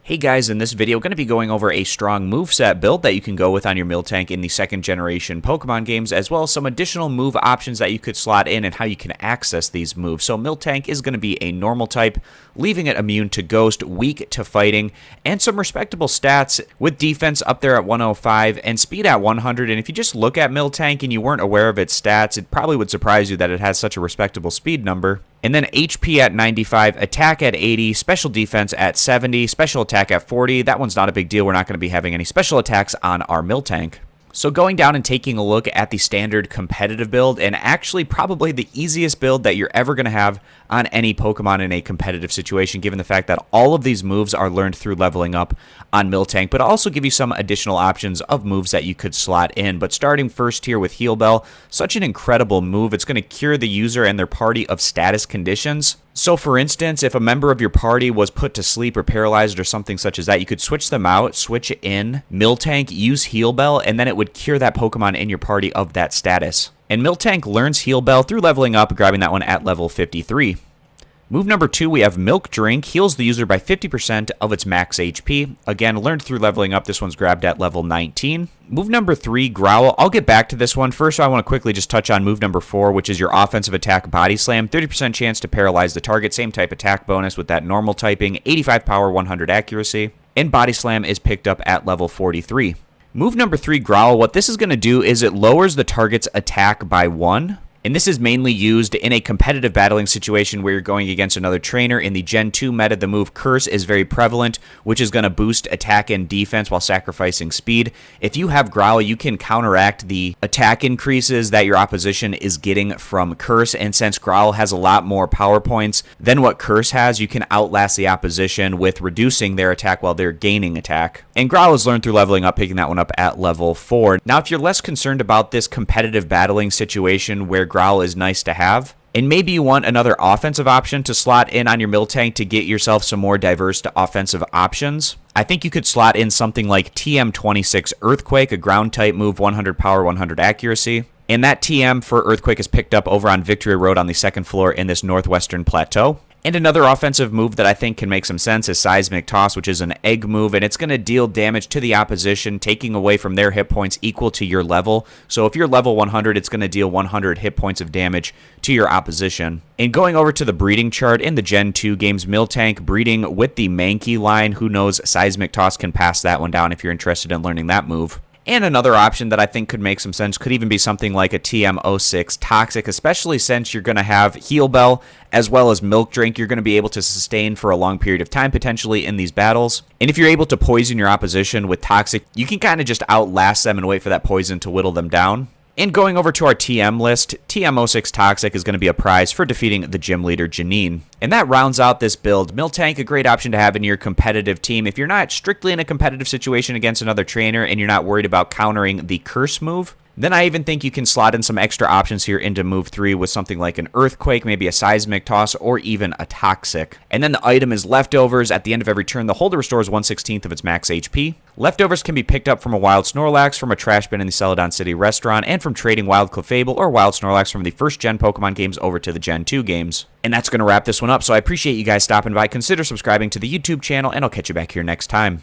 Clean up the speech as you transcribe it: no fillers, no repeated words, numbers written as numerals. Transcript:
Hey guys, in this video, I'm going to be going over a strong moveset build that you can go with on your Miltank in the second generation Pokemon games, as well as some additional move options that you could slot in and how you can access these moves. So Miltank is going to be a normal type, leaving it immune to Ghost, weak to fighting, and some respectable stats with defense up there at 105 and speed at 100. And if you just look at Miltank and you weren't aware of its stats, it probably would surprise you that it has such a respectable speed number. And then HP at 95, attack at 80, special defense at 70, special attack at 40. That one's not a big deal. We're not going to be having any special attacks on our Miltank. So going down and taking a look at the standard competitive build, and actually probably the easiest build that you're ever going to have on any Pokemon in a competitive situation, given the fact that all of these moves are learned through leveling up on Miltank, but I'll also give you some additional options of moves that you could slot in. But starting first here with Heal Bell, such an incredible move. It's going to cure the user and their party of status conditions. So for instance, if a member of your party was put to sleep or paralyzed or something such as that, you could switch them out, switch in Miltank, use Heal Bell, and then it would cure that Pokemon in your party of that status. And Miltank learns Heal Bell through leveling up, grabbing that one at level 53. Move number 2, we have Milk Drink, heals the user by 50% of its max HP. Again, learned through leveling up, this one's grabbed at level 19. Move number 3, Growl. I'll get back to this one. First, I want to quickly just touch on move number 4, which is your offensive attack Body Slam. 30% chance to paralyze the target, same type attack bonus with that normal typing, 85 power, 100 accuracy. And Body Slam is picked up at level 43. Move number 3, Growl. What this is going to do is it lowers the target's attack by 1. And this is mainly used in a competitive battling situation where you're going against another trainer. In the Gen 2 meta, the move Curse is very prevalent, which is going to boost attack and defense while sacrificing speed. If you have Growl, you can counteract the attack increases that your opposition is getting from Curse. And since Growl has a lot more power points than what Curse has, you can outlast the opposition with reducing their attack while they're gaining attack. And Growl is learned through leveling up, picking that one up at level 4. Now, if you're less concerned about this competitive battling situation where Growl is nice to have, and maybe you want another offensive option to slot in on your Miltank to get yourself some more diverse offensive options, I think you could slot in something like TM26 Earthquake, a ground type move, 100 power, 100 accuracy. And that TM for Earthquake is picked up over on Victory Road on the second floor in this northwestern plateau. And another offensive move that I think can make some sense is Seismic Toss, which is an egg move, and it's going to deal damage to the opposition, taking away from their hit points equal to your level. So if you're level 100, it's going to deal 100 hit points of damage to your opposition. And going over to the breeding chart in the Gen 2 games, Miltank breeding with the Mankey line. Who knows, Seismic Toss can pass that one down if you're interested in learning that move. And another option that I think could make some sense could even be something like a TM06 Toxic, especially since you're going to have Heal Bell as well as Milk Drink. You're going to be able to sustain for a long period of time potentially in these battles. And if you're able to poison your opposition with Toxic, you can kind of just outlast them and wait for that poison to whittle them down. And going over to our TM list, TM06 Toxic is going to be a prize for defeating the gym leader, Janine. And that rounds out this build. Miltank, a great option to have in your competitive team. If you're not strictly in a competitive situation against another trainer and you're not worried about countering the Curse move, then I even think you can slot in some extra options here into move 3 with something like an Earthquake, maybe a Seismic Toss, or even a Toxic. And then the item is Leftovers. At the end of every turn, the holder restores 1/16 of its max HP. Leftovers can be picked up from a Wild Snorlax, from a trash bin in the Celadon City restaurant, and from trading Wild Clefable or Wild Snorlax from the first gen Pokemon games over to the Gen 2 games. And that's going to wrap this one up, so I appreciate you guys stopping by. Consider subscribing to the YouTube channel, and I'll catch you back here next time.